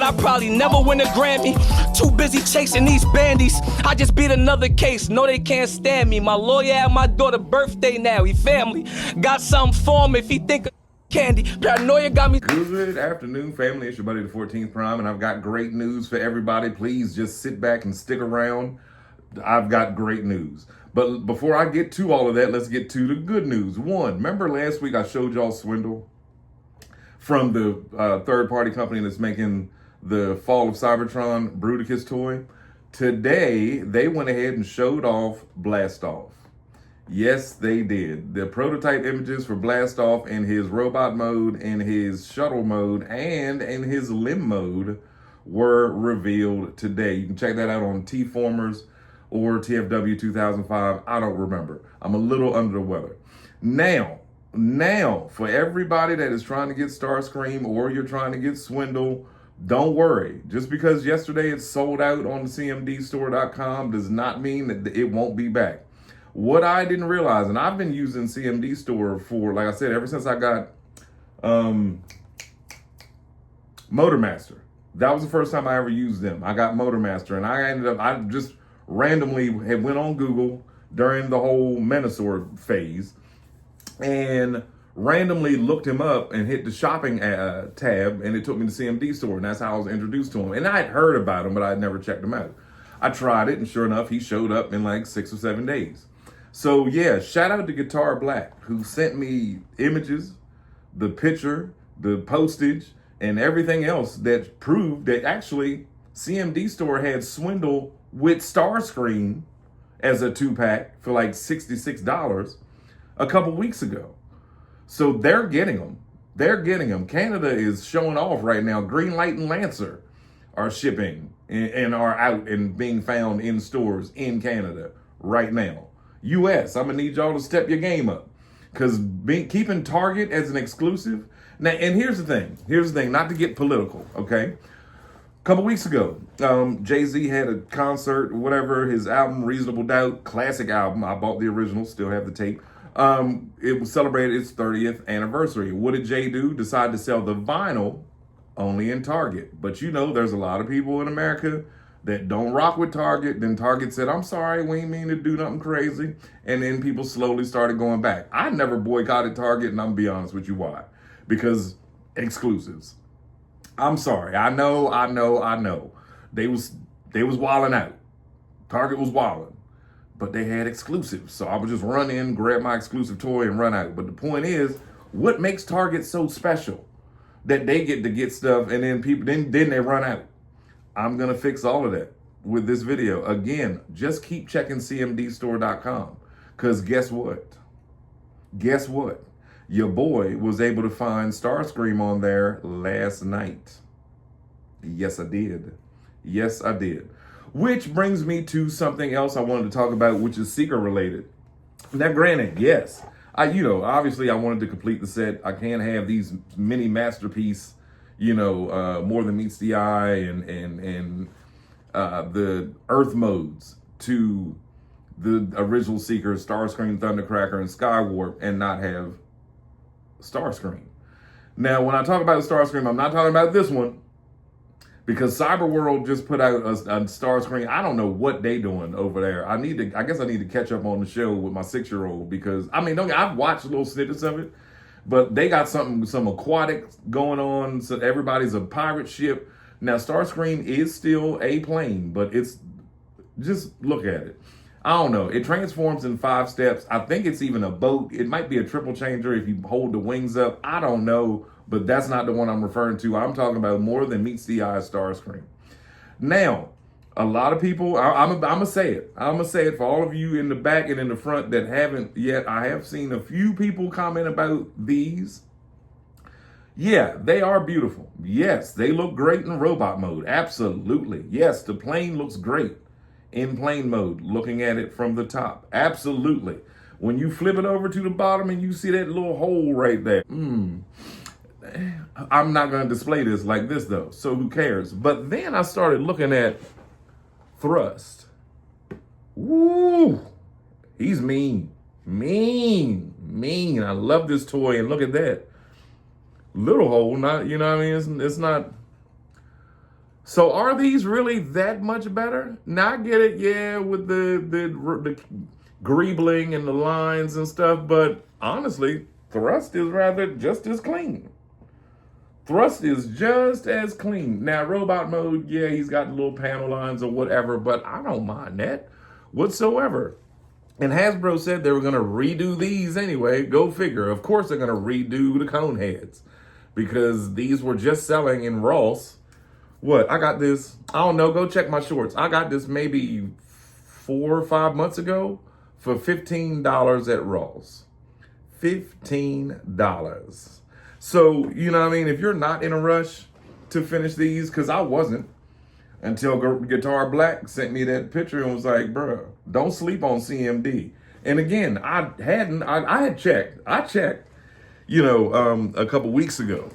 I probably never win a Grammy. Too busy chasing these bandies. I just beat another case. No, they can't stand me. My lawyer at my daughter's birthday now. He family. Got something for him if he think of candy. Paranoia got me. Good afternoon, family. It's your buddy, the 14th Prime, and I've got great news for everybody. Please just sit back and stick around. I've got great news. But before I get to all of that, let's get to the good news. One, remember last week I showed y'all Swindle from the third-party company that's making the Fall of Cybertron Bruticus toy? Today, they went ahead and showed off Blast Off. Yes, they did. The prototype images for Blast Off in his robot mode, in his shuttle mode, and in his limb mode were revealed today. You can check that out on T-Formers or TFW 2005. I don't remember. I'm a little under the weather. Now, for everybody that is trying to get STARSCREAM or you're trying to get Swindle, don't worry. Just because yesterday it sold out on the CMDstore.com does not mean that it won't be back. What I didn't realize, and I've been using CMD Store for, like I said, ever since I got Motormaster. That was the first time I ever used them. I got Motormaster, and I just randomly had went on Google during the whole Menasor phase and randomly looked him up and hit the shopping tab, and it took me to CMD Store, and that's how I was introduced to him. And I had heard about him, but I had never checked him out. I tried it, and sure enough, he showed up in like 6 or 7 days. So yeah, shout out to Guitar Black, who sent me images, the picture, the postage, and everything else that proved that actually CMD Store had Swindle with STARSCREAM as a 2-pack for like $66 a couple weeks ago. So they're getting them. They're getting them. Canada is showing off right now. Greenlight and Lancer are shipping and are out and being found in stores in Canada right now. US, I'm gonna need y'all to step your game up, because keeping Target as an exclusive. Now, and here's the thing, not to get political, okay? A couple weeks ago, Jay-Z had a concert, whatever, his album, Reasonable Doubt, classic album. I bought the original, still have the tape. It was celebrated its 30th anniversary. What did Jay do? Decide to sell the vinyl only in Target. But you know, there's a lot of people in America that don't rock with Target. Then Target said, I'm sorry, we ain't mean to do nothing crazy. And then people slowly started going back. I never boycotted Target, and I'm gonna be honest with you why. Because exclusives. I'm sorry. I know. They was wilding out. Target was wilding. But they had exclusives. So I would just run in, grab my exclusive toy, and run out. But the point is, what makes Target so special that they get to get stuff and then people then they run out? I'm gonna fix all of that with this video. Again, just keep checking CMDstore.com. Because guess what? Your boy was able to find STARSCREAM on there last night. Yes, I did. Which brings me to something else I wanted to talk about, which is Seeker related. Now, granted, yes, obviously I wanted to complete the set. I can't have these mini masterpiece, More Than Meets the Eye and the Earth modes to the original Seeker, STARSCREAM, Thundercracker, and Skywarp, and not have STARSCREAM. Now, when I talk about the STARSCREAM, I'm not talking about this one, because Cyberworld just put out a STARSCREAM. I don't know what they doing over there. I guess I need to catch up on the show with my 6-year-old, because I've watched little snippets of it, but they got some aquatic going on. So everybody's a pirate ship. Now, STARSCREAM is still a plane, but it's just look at it. I don't know. It transforms in 5 steps. I think it's even a boat. It might be a triple changer if you hold the wings up. I don't know, but that's not the one I'm referring to. I'm talking about More Than Meets the Eye STARSCREAM. Now, a lot of people, I'm going to say it. I'm going to say it for all of you in the back and in the front that haven't yet. I have seen a few people comment about these. Yeah, they are beautiful. Yes, they look great in robot mode. Absolutely. Yes, the plane looks great in plane mode, looking at it from the top. Absolutely. When you flip it over to the bottom and you see that little hole right there. I'm not going to display this like this though, so who cares? But then I started looking at Thrust. Ooh, he's mean. I love this toy, and look at that. Little hole, not, it's not So are these really that much better? Now I get it, yeah, with the greebling and the lines and stuff, but honestly, thrust is rather just as clean. Thrust is just as clean. Now, robot mode, yeah, he's got little panel lines or whatever, but I don't mind that whatsoever. And Hasbro said they were going to redo these anyway. Go figure. Of course, they're going to redo the cone heads because these were just selling in Ross. What? I got this. I don't know. Go check my shorts. I got this maybe 4 or 5 months ago for $15 at Ross. $15. So, you know what I mean? If you're not in a rush to finish these, because I wasn't, until Guitar Black sent me that picture and was like, bruh, don't sleep on CMD. And again, I had checked. I checked, a couple weeks ago.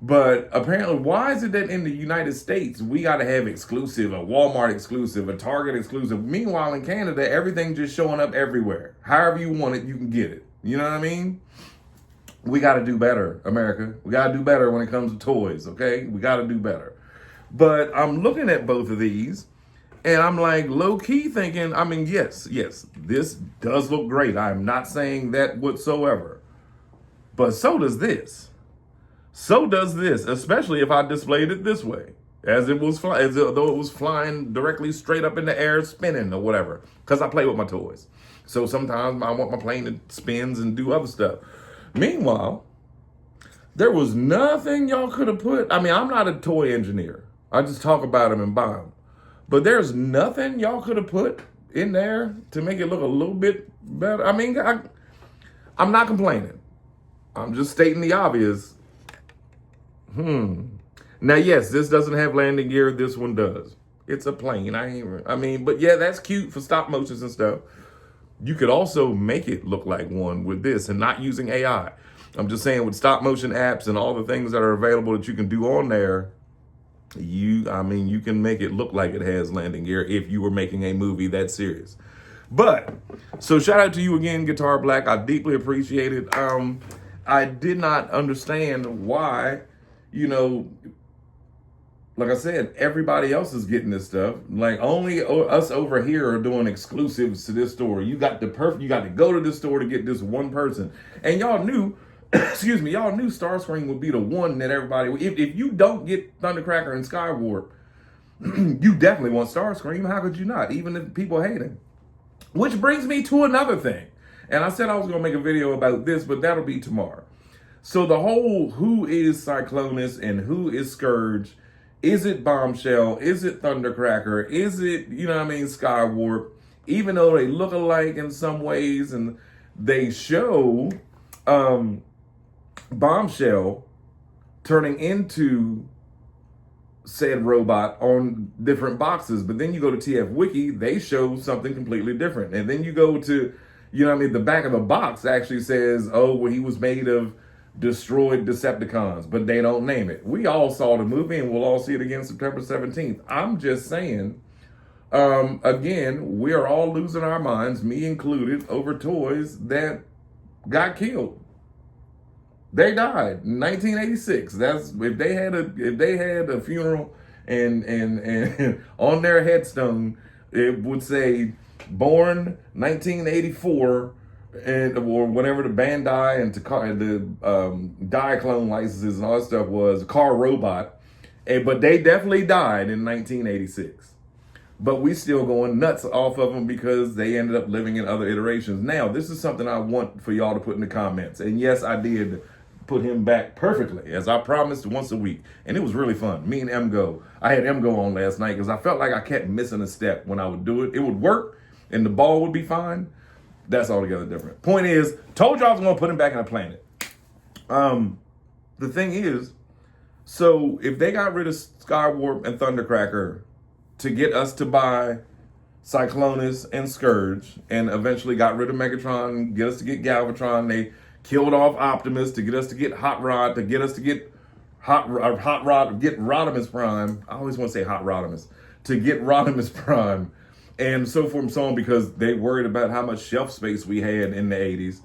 But apparently, why is it that in the United States, we got to have exclusive, a Walmart exclusive, a Target exclusive? Meanwhile, in Canada, everything just showing up everywhere. However you want it, you can get it. You know what I mean? We got to do better, America. We got to do better when it comes to toys, okay? We got to do better. But I'm looking at both of these, and I'm like low-key thinking, I mean, yes, this does look great. I'm not saying that whatsoever. But so does this. So does this, especially if I displayed it this way, as though it was flying directly straight up in the air, spinning or whatever, because I play with my toys. So sometimes I want my plane to spins and do other stuff. Meanwhile, there was nothing y'all could have put. I mean, I'm not a toy engineer. I just talk about them and buy them. But there's nothing y'all could have put in there to make it look a little bit better. I mean, I'm not complaining. I'm just stating the obvious. Now, yes, this doesn't have landing gear. This one does. It's a plane. But yeah, that's cute for stop motions and stuff. You could also make it look like one with this and not using AI. I'm just saying with stop motion apps and all the things that are available that you can do on there, you can make it look like it has landing gear if you were making a movie that serious. But, so shout out to you again, Guitar Black. I deeply appreciate it. I did not understand why, like I said, everybody else is getting this stuff. Like only us over here are doing exclusives to this store. You got to go to this store to get this one person. And y'all knew, y'all knew Starscream would be the one that everybody, if you don't get Thundercracker and Skywarp, you definitely want Starscream. How could you not? Even if people hate him. Which brings me to another thing. And I said I was going to make a video about this, but that'll be tomorrow. So the whole who is Cyclonus and who is Scourge, is it Bombshell? Is it Thundercracker? Is it, Skywarp? Even though they look alike in some ways and they show Bombshell turning into said robot on different boxes. But then you go to TF Wiki, they show something completely different. And then you go to, the back of the box actually says, oh, well, he was made of destroyed Decepticons, but they don't name it. We all saw the movie and we'll all see it again September 17th. I'm just saying, again, we are all losing our minds, me included, over toys that got killed. They died in 1986. That's if they had a funeral and on their headstone it would say born 1984 or whatever the Bandai and the Diaclone licenses and all that stuff was, Car Robot. But they definitely died in 1986. But we still going nuts off of them because they ended up living in other iterations. Now, this is something I want for y'all to put in the comments. And yes, I did put him back perfectly, as I promised, once a week. And it was really fun. Me and MGO. I had MGO on last night because I felt like I kept missing a step when I would do it. It would work and the ball would be fine. That's altogether different. Point is, told y'all I was going to put him back in the planet. The thing is, so if they got rid of Skywarp and Thundercracker to get us to buy Cyclonus and Scourge, and eventually got rid of Megatron, get us to get Galvatron, they killed off Optimus to get us to get Hot Rod, to get us to get Hot Rod, get Rodimus Prime. I always want to say Hot Rodimus. To get Rodimus Prime. And so forth and so on, because they worried about how much shelf space we had in the 80s.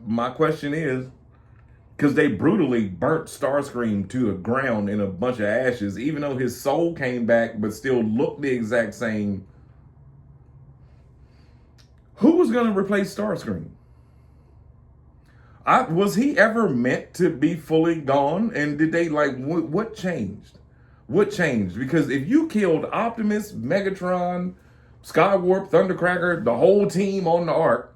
My question is, Because they brutally burnt Starscream to the ground in a bunch of ashes, even though his soul came back but still looked the exact same. Who was going to replace Starscream? Was he ever meant to be fully gone? And did they what changed? What changed? Because if you killed Optimus, Megatron, Skywarp, Thundercracker, the whole team on the Ark,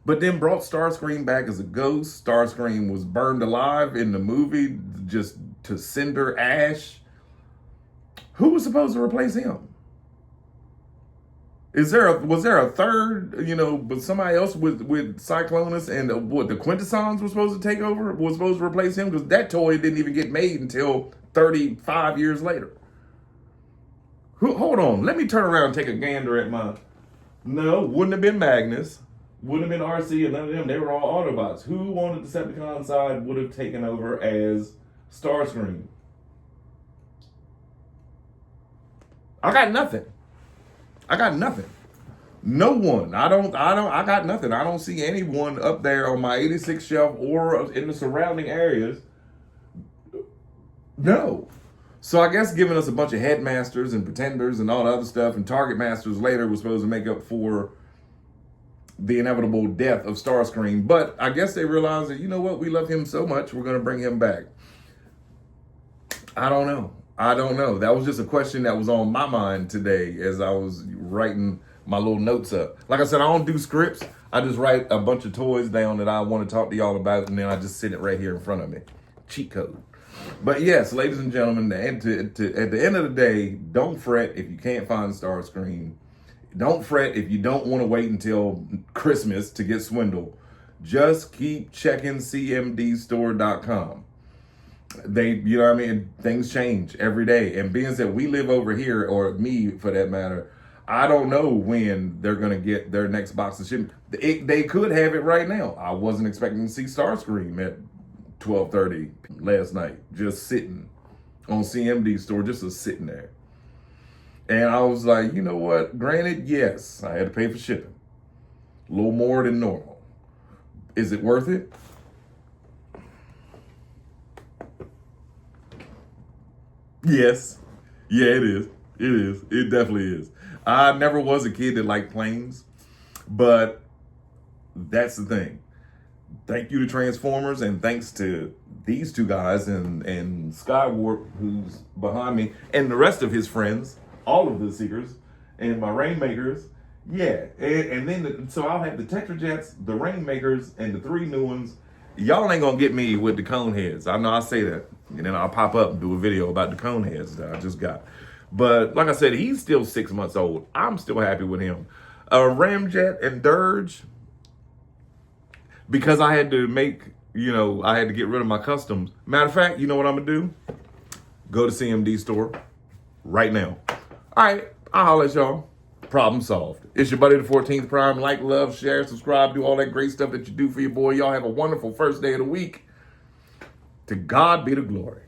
but then brought Starscream back as a ghost. Starscream was burned alive in the movie, just to cinder ash. Who was supposed to replace him? Was there a third, but somebody else with Cyclonus and what the Quintessons were supposed to take over, was supposed to replace him? Because that toy didn't even get made until 35 years later. Hold on, let me turn around and take a gander at my... No, wouldn't have been Magnus. Wouldn't have been RC and none of them. They were all Autobots. Who on the Decepticon side would have taken over as Starscream? I got nothing. No one. I got nothing. I don't see anyone up there on my 86 shelf or in the surrounding areas. No. So I guess giving us a bunch of headmasters and pretenders and all the other stuff and target masters later was supposed to make up for the inevitable death of Starscream. But I guess they realized that, you know what, we love him so much, we're going to bring him back. I don't know. That was just a question that was on my mind today as I was writing my little notes up. Like I said, I don't do scripts. I just write a bunch of toys down that I want to talk to y'all about, and then I just sit it right here in front of me. Cheat code. But yes, ladies and gentlemen, at the end of the day, don't fret if you can't find Starscream. Don't fret if you don't want to wait until Christmas to get swindled. Just keep checking cmdstore.com. Things change every day. And being that we live over here, or me for that matter, I don't know when they're going to get their next box of shipment. They could have it right now. I wasn't expecting to see Starscream at 12:30 last night, just sitting on CMD store, just sitting there. And I was like, you know what? Granted, yes, I had to pay for shipping. A little more than normal. Is it worth it? Yes. Yeah, it is. It is. It definitely is. I never was a kid that liked planes, but that's the thing. Thank you to Transformers, and thanks to these two guys and Skywarp, who's behind me, and the rest of his friends, all of the Seekers, and my Rainmakers. Yeah, and then so I'll have the Tetrajets, the Rainmakers, and the 3 new ones. Y'all ain't gonna get me with the Coneheads. I know I say that, and then I'll pop up and do a video about the Coneheads that I just got. But like I said, he's still 6 months old. I'm still happy with him. Ramjet and Dirge, because I had to I had to get rid of my customs. Matter of fact, you know what I'm gonna do? Go to CMD store right now. All right, I'll holler at y'all. Problem solved. It's your buddy, the 14th Prime. Like, love, share, subscribe, do all that great stuff that you do for your boy. Y'all have a wonderful first day of the week. To God be the glory.